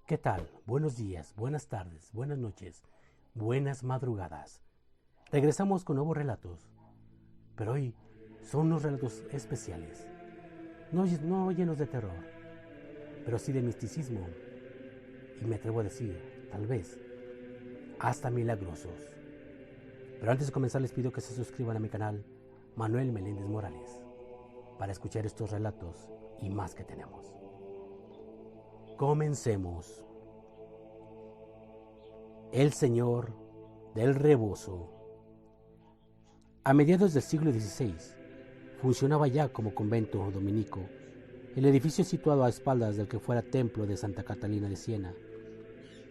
¿Qué tal? Buenos días, buenas tardes, buenas noches, buenas madrugadas. Regresamos con nuevos relatos, pero hoy son unos relatos especiales, no llenos de terror, pero sí de misticismo y me atrevo a decir, tal vez, hasta milagrosos. Pero antes de comenzar les pido que se suscriban a mi canal Manuel Meléndez Morales para escuchar estos relatos y más que tenemos. Comencemos. El Señor del Rebozo. A mediados del siglo XVI, funcionaba ya como convento dominico el edificio situado a espaldas del que fuera templo de Santa Catalina de Siena,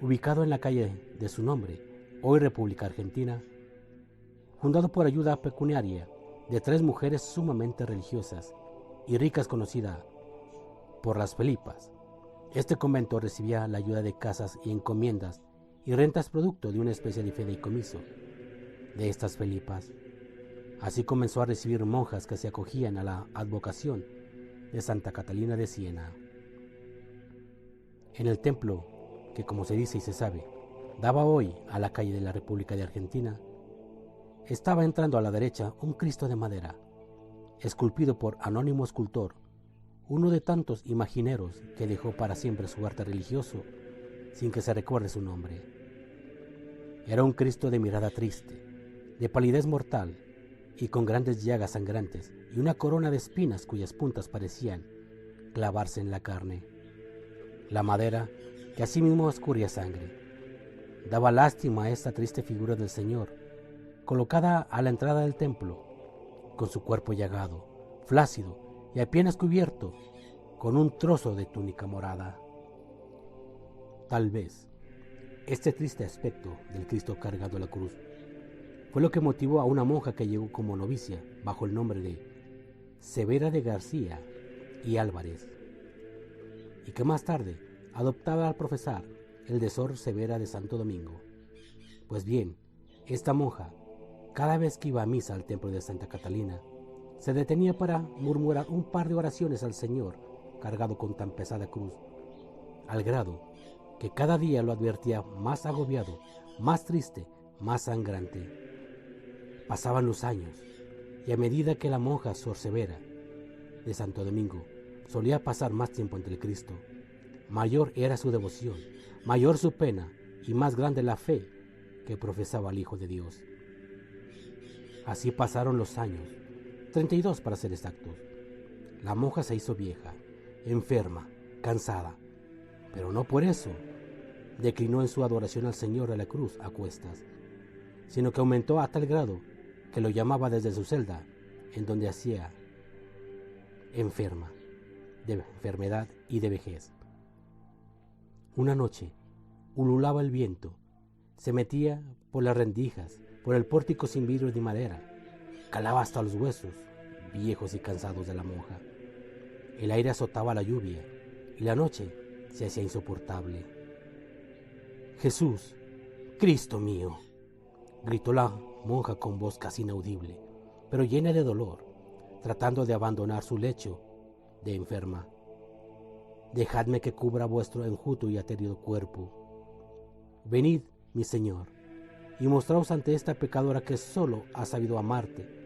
ubicado en la calle de su nombre, hoy República Argentina, fundado por ayuda pecuniaria de 3 mujeres sumamente religiosas y ricas conocidas por las Felipas. Este convento recibía la ayuda de casas y encomiendas y rentas producto de una especie de fideicomiso de estas Felipas. Así comenzó a recibir monjas que se acogían a la advocación de Santa Catalina de Siena. En el templo, que como se dice y se sabe, daba hoy a la calle de la República de Argentina, estaba entrando a la derecha un Cristo de madera, esculpido por anónimo escultor, uno de tantos imagineros que dejó para siempre su arte religioso sin que se recuerde su nombre. Era un Cristo de mirada triste, de palidez mortal y con grandes llagas sangrantes y una corona de espinas cuyas puntas parecían clavarse en la carne. La madera, que asimismo escurría sangre, daba lástima a esta triste figura del Señor, colocada a la entrada del templo, con su cuerpo llagado, flácido y apenas cubierto con un trozo de túnica morada. Tal vez este triste aspecto del Cristo cargado a la cruz fue lo que motivó a una monja que llegó como novicia bajo el nombre de Severa de García y Álvarez, y que más tarde adoptaba al profesar el de Sor Severa de Santo Domingo. Pues bien, esta monja, cada vez que iba a misa al templo de Santa Catalina, se detenía para murmurar un par de oraciones al Señor cargado con tan pesada cruz, al grado que cada día lo advertía más agobiado, más triste, más sangrante. Pasaban los años, y a medida que la monja Sor Severa de Santo Domingo solía pasar más tiempo ante el Cristo, mayor era su devoción, mayor su pena y más grande la fe que profesaba al Hijo de Dios. Así pasaron los años, 32 para ser exactos. La monja se hizo vieja, enferma, cansada, pero no por eso declinó en su adoración al Señor de la cruz a cuestas, sino que aumentó a tal grado que lo llamaba desde su celda, en donde hacía enferma, de enfermedad y de vejez. Una noche, ululaba el viento, se metía por las rendijas, por el pórtico sin vidrio de madera, calaba hasta los huesos, viejos y cansados de la monja. El aire azotaba la lluvia, y la noche se hacía insoportable. Jesús, Cristo mío, gritó la monja con voz casi inaudible, pero llena de dolor, tratando de abandonar su lecho de enferma. Dejadme que cubra vuestro enjuto y aterido cuerpo. Venid, mi Señor, y mostraos ante esta pecadora que solo ha sabido amarte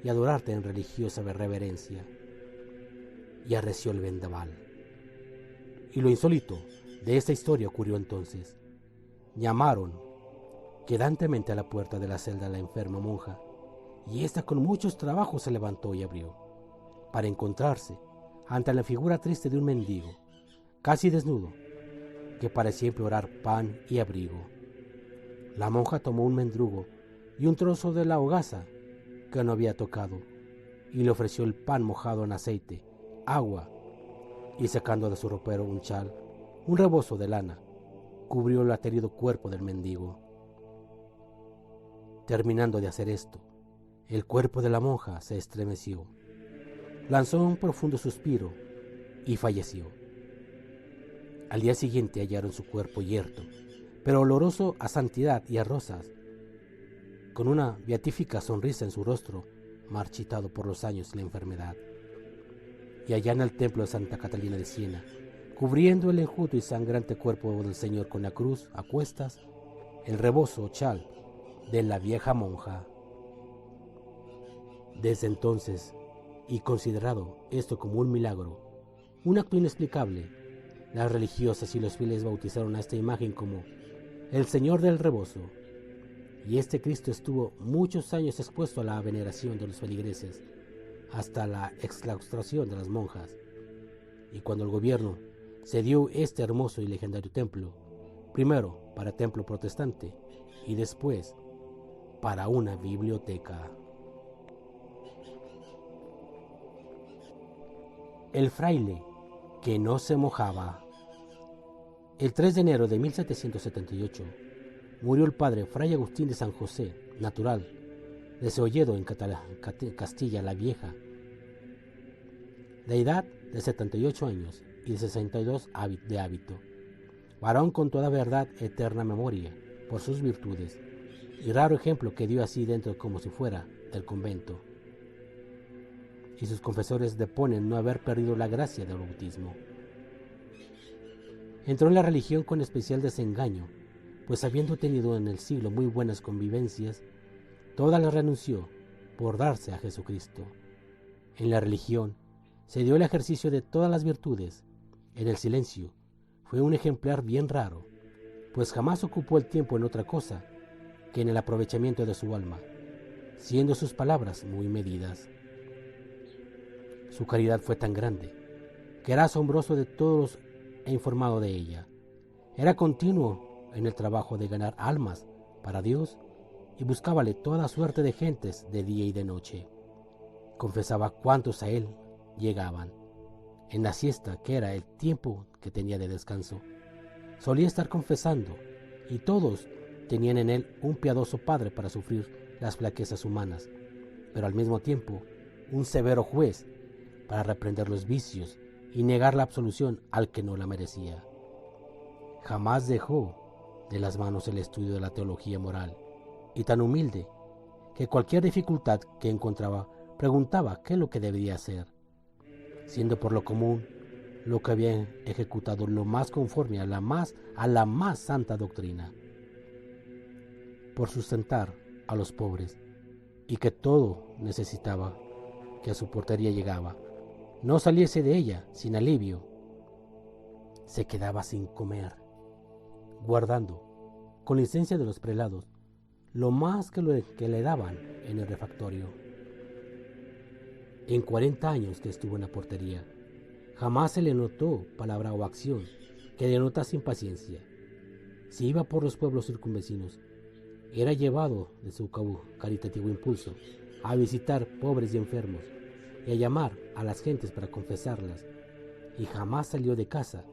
y adorarte en religiosa reverencia. Y arreció el vendaval. Y lo insólito de esta historia ocurrió entonces. Llamaron quedantemente a la puerta de la celda a la enferma monja, y ésta con muchos trabajos se levantó y abrió, para encontrarse ante la figura triste de un mendigo, casi desnudo, que parecía implorar pan y abrigo. La monja tomó un mendrugo y un trozo de la hogaza que no había tocado, y le ofreció el pan mojado en aceite, agua, y sacando de su ropero un chal, un rebozo de lana, cubrió el aterido cuerpo del mendigo. Terminando de hacer esto, el cuerpo de la monja se estremeció, lanzó un profundo suspiro y falleció. Al día siguiente hallaron su cuerpo yerto, pero oloroso a santidad y a rosas, con una beatífica sonrisa en su rostro, marchitado por los años y la enfermedad. Y allá en el templo de Santa Catalina de Siena, cubriendo el enjuto y sangrante cuerpo del Señor con la cruz a cuestas, el rebozo o chal de la vieja monja. Desde entonces, y considerado esto como un milagro, un acto inexplicable, las religiosas y los fieles bautizaron a esta imagen como el Señor del Rebozo, y este Cristo estuvo muchos años expuesto a la veneración de los feligreses, hasta la exclaustración de las monjas. Y cuando el gobierno cedió este hermoso y legendario templo, primero para templo protestante y después para una biblioteca. El fraile que no se mojaba. El 3 de enero de 1778 murió el padre Fray Agustín de San José, natural de Ceolledo en Castilla la Vieja, de edad de 78 años y de 62 de hábito, varón con toda verdad eterna memoria por sus virtudes, y raro ejemplo que dio así dentro como si fuera del convento, y sus confesores deponen no haber perdido la gracia del bautismo. Entró en la religión con especial desengaño, pues habiendo tenido en el siglo muy buenas convivencias, todas las renunció por darse a Jesucristo. En la religión se dio el ejercicio de todas las virtudes. En el silencio fue un ejemplar bien raro, pues jamás ocupó el tiempo en otra cosa que en el aprovechamiento de su alma, siendo sus palabras muy medidas. Su caridad fue tan grande que era asombroso de todos e informado de ella. Era continuo en el trabajo de ganar almas para Dios y buscábale toda suerte de gentes de día y de noche. Confesaba cuántos a él llegaban. En la siesta, que era el tiempo que tenía de descanso, solía estar confesando, y todos tenían en él un piadoso padre para sufrir las flaquezas humanas, pero al mismo tiempo un severo juez para reprender los vicios y negar la absolución al que no la merecía. Jamás dejó de las manos el estudio de la teología moral, y tan humilde que cualquier dificultad que encontraba preguntaba qué es lo que debería hacer, siendo por lo común lo que había ejecutado lo más conforme a la más santa doctrina, por sustentar a los pobres, y que todo necesitaba que a su portería llegaba, no saliese de ella sin alivio, se quedaba sin comer, guardando, con licencia de los prelados, lo más que le daban en el refectorio. En 40 años que estuvo en la portería, jamás se le notó palabra o acción que denotase impaciencia. Si iba por los pueblos circunvecinos, era llevado de su caritativo impulso a visitar pobres y enfermos y a llamar a las gentes para confesarlas, y jamás salió de casa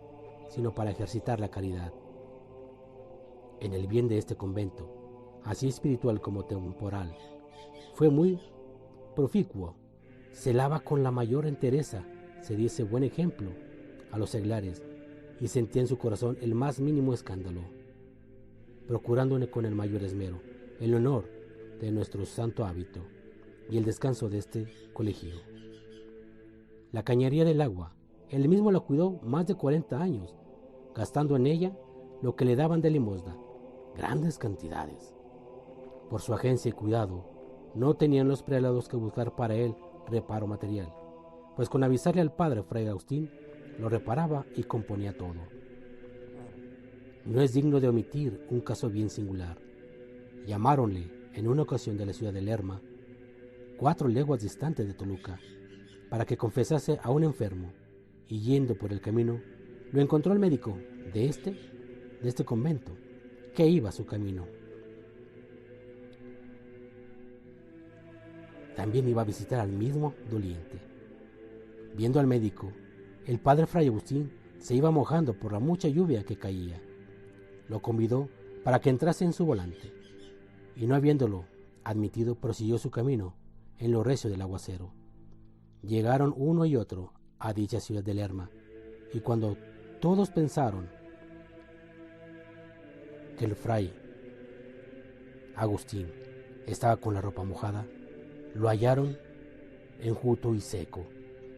sino para ejercitar la caridad. En el bien de este convento, así espiritual como temporal, fue muy proficuo. Celaba con la mayor entereza, se diese buen ejemplo a los seglares y sentía en su corazón el más mínimo escándalo, procurando con el mayor esmero el honor de nuestro santo hábito y el descanso de este colegio. La cañería del agua, él mismo la cuidó más de 40 años, gastando en ella lo que le daban de limosna, grandes cantidades. Por su agencia y cuidado, no tenían los prelados que buscar para él reparo material, pues con avisarle al padre Fray Agustín, lo reparaba y componía todo. No es digno de omitir un caso bien singular. Llamáronle en una ocasión de la ciudad de Lerma, 4 leguas distante de Toluca, para que confesase a un enfermo, y yendo por el camino, lo encontró el médico de este convento, que iba a su camino. También iba a visitar al mismo doliente. Viendo al médico, el padre Fray Agustín se iba mojando por la mucha lluvia que caía. Lo convidó para que entrase en su volante, y no habiéndolo admitido, prosiguió su camino en lo recio del aguacero. Llegaron uno y otro a dicha ciudad de Lerma, y cuando todos pensaron que el Fray Agustín estaba con la ropa mojada, lo hallaron enjuto y seco.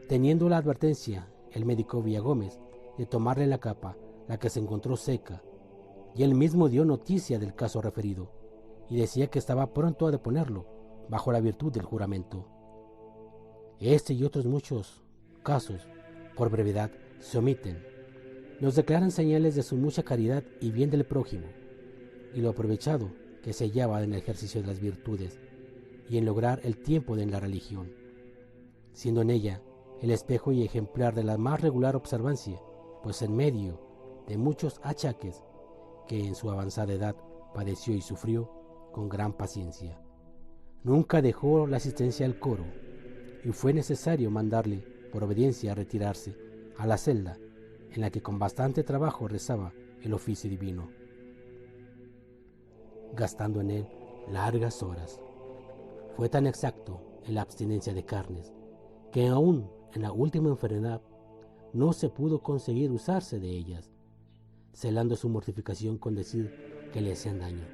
Teniendo la advertencia el médico Villagómez de tomarle la capa, la que se encontró seca, y él mismo dio noticia del caso referido, y decía que estaba pronto a deponerlo, bajo la virtud del juramento. Este y otros muchos casos, por brevedad, se omiten. Nos declaran señales de su mucha caridad y bien del prójimo, y lo aprovechado que se hallaba en el ejercicio de las virtudes, y en lograr el tiempo de la religión, siendo en ella el espejo y ejemplar de la más regular observancia, pues en medio de muchos achaques que en su avanzada edad padeció y sufrió con gran paciencia, nunca dejó la asistencia al coro, y fue necesario mandarle por obediencia a retirarse a la celda en la que con bastante trabajo rezaba el oficio divino, gastando en él largas horas. Fue tan exacto en la abstinencia de carnes que aún en la última enfermedad no se pudo conseguir usarse de ellas, celando su mortificación con decir que le hacían daño.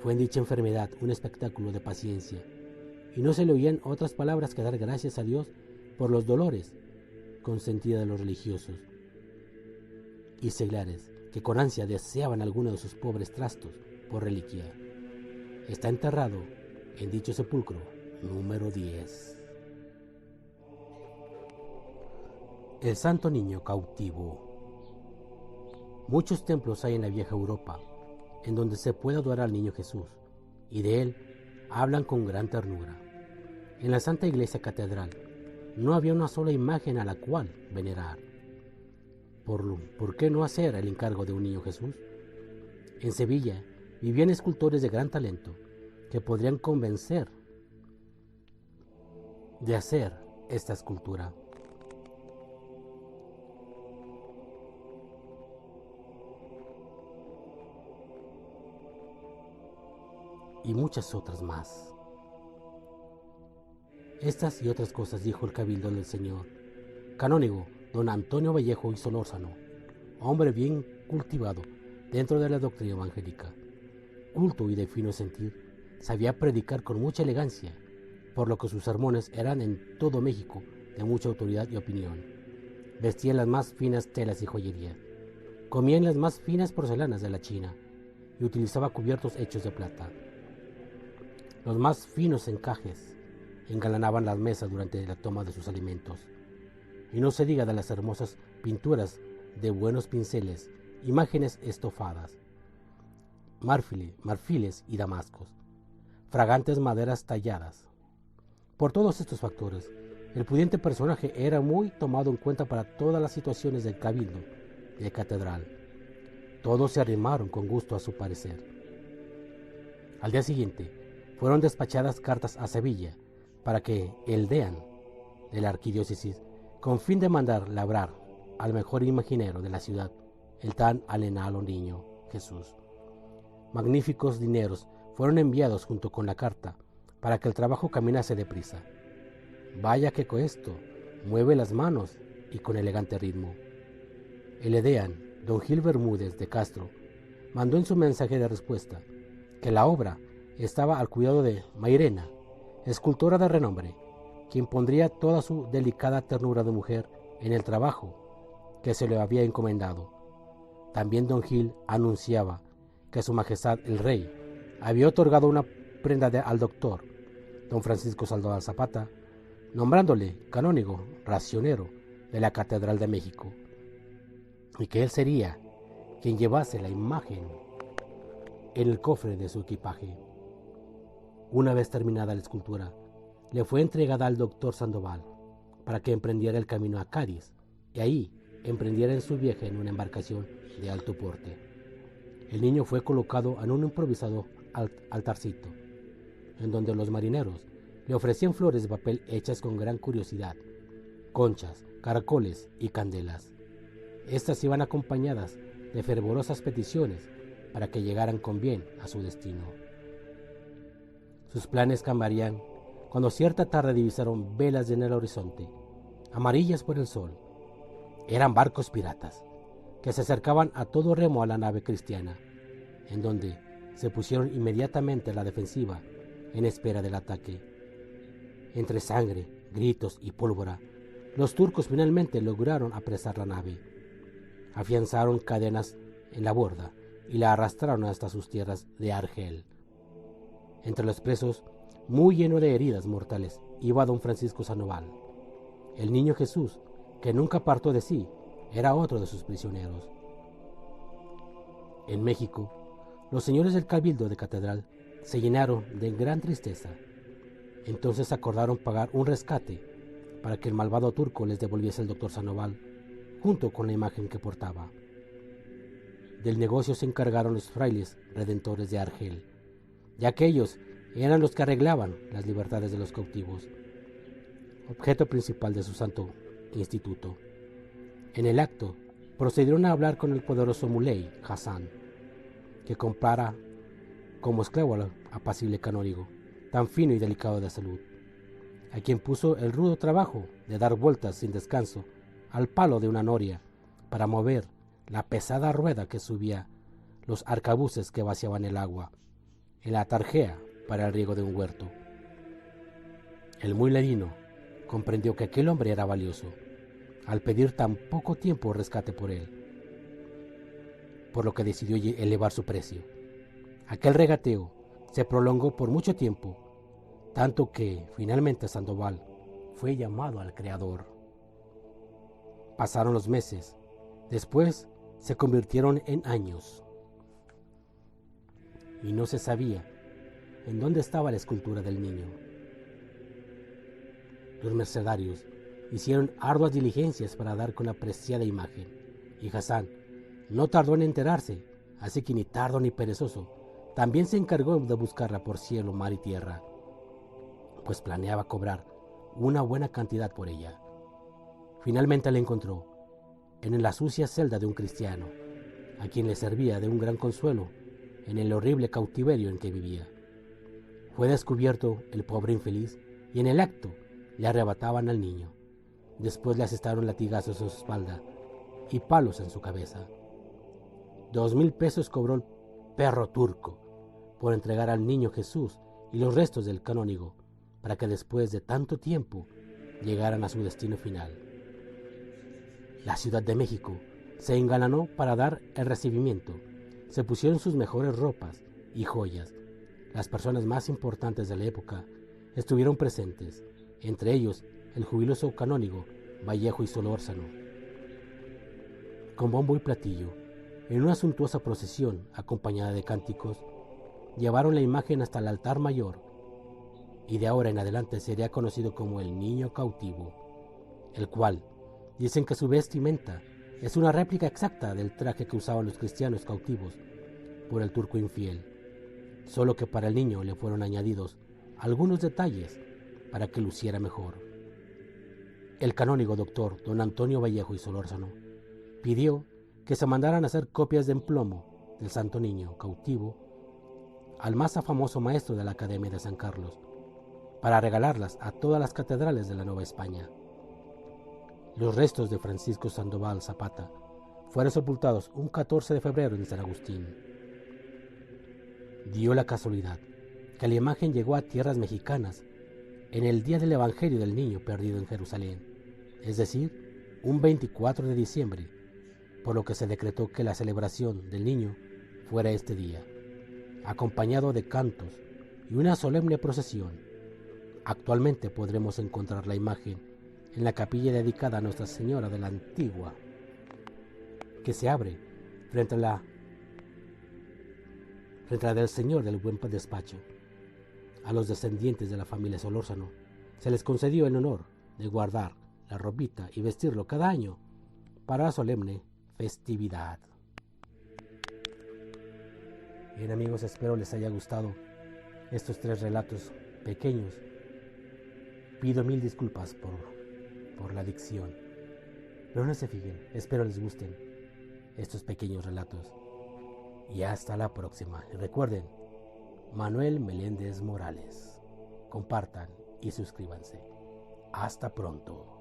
Fue en dicha enfermedad un espectáculo de paciencia, y no se le oían otras palabras que dar gracias a Dios por los dolores consentidos de los religiosos y seglares que con ansia deseaban alguno de sus pobres trastos por reliquia. Está enterrado en dicho sepulcro número 10. El Santo Niño Cautivo. Muchos templos hay en la vieja Europa en donde se puede adorar al Niño Jesús, y de él hablan con gran ternura. En la Santa Iglesia Catedral no había una sola imagen a la cual venerar. ¿Por qué no hacer el encargo de un Niño Jesús? En Sevilla vivían escultores de gran talento que podrían convencer de hacer esta escultura. Y muchas otras más. Estas y otras cosas dijo el cabildo del señor canónigo don Antonio Vallejo y Solórzano, hombre bien cultivado dentro de la doctrina evangélica, culto y de fino sentir, sabía predicar con mucha elegancia, por lo que sus sermones eran en todo México de mucha autoridad y opinión. Vestía las más finas telas y joyería, comía en las más finas porcelanas de la China y utilizaba cubiertos hechos de plata. Los más finos encajes engalanaban las mesas durante la toma de sus alimentos. Y no se diga de las hermosas pinturas de buenos pinceles, imágenes estofadas, marfiles y damascos, fragantes maderas talladas. Por todos estos factores, el pudiente personaje era muy tomado en cuenta para todas las situaciones del cabildo de catedral. Todos se arrimaron con gusto a su parecer. Al día siguiente, fueron despachadas cartas a Sevilla para que el deán de la arquidiócesis, con fin de mandar labrar al mejor imaginero de la ciudad, el tan alenado niño Jesús. Magníficos dineros fueron enviados junto con la carta para que el trabajo caminase deprisa. Vaya que con esto mueve las manos y con elegante ritmo. El deán, don Gil Bermúdez de Castro, mandó en su mensaje de respuesta que la obra estaba al cuidado de Mairena, escultora de renombre, quien pondría toda su delicada ternura de mujer en el trabajo que se le había encomendado. También don Gil anunciaba que su majestad el rey había otorgado una prenda al doctor don Francisco Salvador Zapata, nombrándole canónigo racionero de la Catedral de México, y que él sería quien llevase la imagen en el cofre de su equipaje. Una vez terminada la escultura, le fue entregada al doctor Sandoval para que emprendiera el camino a Cádiz, y ahí emprendiera en su viaje en una embarcación de alto porte. El niño fue colocado en un improvisado altarcito, en donde los marineros le ofrecían flores de papel hechas con gran curiosidad, conchas, caracoles y candelas. Estas iban acompañadas de fervorosas peticiones para que llegaran con bien a su destino. Sus planes cambiarían cuando cierta tarde divisaron velas en el horizonte, amarillas por el sol. Eran barcos piratas que se acercaban a todo remo a la nave cristiana, en donde se pusieron inmediatamente a la defensiva en espera del ataque. Entre sangre, gritos y pólvora, los turcos finalmente lograron apresar la nave. afianzaron cadenas en la borda y la arrastraron hasta sus tierras de Argel. Entre los presos, muy lleno de heridas mortales, iba don Francisco Sandoval. El niño Jesús, que nunca apartó de sí, era otro de sus prisioneros. En México, los señores del Cabildo de Catedral se llenaron de gran tristeza. Entonces acordaron pagar un rescate para que el malvado turco les devolviese al doctor Sandoval, junto con la imagen que portaba. Del negocio se encargaron los frailes redentores de Argel, ya que ellos eran los que arreglaban las libertades de los cautivos, objeto principal de su santo instituto. En el acto, procedieron a hablar con el poderoso Muley Hassan, que comprara como esclavo al apacible canónigo, tan fino y delicado de salud, a quien puso el rudo trabajo de dar vueltas sin descanso al palo de una noria para mover la pesada rueda que subía los arcabuces que vaciaban el agua en la tarjea para el riego de un huerto. El muy ladino comprendió que aquel hombre era valioso, al pedir tan poco tiempo rescate por él, por lo que decidió elevar su precio. Aquel regateo se prolongó por mucho tiempo, tanto que finalmente Sandoval fue llamado al Creador. Pasaron los meses, después se convirtieron en años, y no se sabía en dónde estaba la escultura del niño. Los mercenarios hicieron arduas diligencias para dar con la preciada imagen, y Hassan no tardó en enterarse, así que ni tardo ni perezoso, también se encargó de buscarla por cielo, mar y tierra, pues planeaba cobrar una buena cantidad por ella. Finalmente la encontró en la sucia celda de un cristiano, a quien le servía de un gran consuelo en el horrible cautiverio en que vivía. Fue descubierto el pobre infeliz y en el acto le arrebataban al niño. Después le asestaron latigazos en su espalda y palos en su cabeza. 2,000 pesos cobró el perro turco por entregar al niño Jesús y los restos del canónigo para que después de tanto tiempo llegaran a su destino final. La Ciudad de México se engalanó para dar el recibimiento. Se pusieron sus mejores ropas y joyas. Las personas más importantes de la época estuvieron presentes, entre ellos el jubiloso canónigo Vallejo y Solórzano. Con bombo y platillo, en una suntuosa procesión acompañada de cánticos, llevaron la imagen hasta el altar mayor, y de ahora en adelante sería conocido como el niño cautivo, el cual dicen que su vestimenta es una réplica exacta del traje que usaban los cristianos cautivos por el turco infiel, solo que para el niño le fueron añadidos algunos detalles para que luciera mejor. El canónigo doctor don Antonio Vallejo y Solórzano pidió que se mandaran a hacer copias de emplomo del santo niño cautivo al más famoso maestro de la Academia de San Carlos, para regalarlas a todas las catedrales de la Nueva España. Los restos de Francisco Sandoval Zapata fueron sepultados un 14 de febrero en San Agustín. Dio la casualidad que la imagen llegó a tierras mexicanas en el día del Evangelio del Niño perdido en Jerusalén, es decir, un 24 de diciembre, por lo que se decretó que la celebración del niño fuera este día, acompañado de cantos y una solemne procesión. Actualmente podremos encontrar la imagen en la capilla dedicada a Nuestra Señora de la Antigua, que se abre frente a la del Señor del Buen Despacho. A los descendientes de la familia Solórzano se les concedió el honor de guardar la ropita y vestirlo cada año para la solemne festividad. Bien amigos, espero les haya gustado estos 3 relatos pequeños. Pido 1000 disculpas por la dicción, pero no se fijen, espero les gusten estos pequeños relatos. Y hasta la próxima. Y recuerden, Manuel Meléndez Morales. Compartan y suscríbanse. Hasta pronto.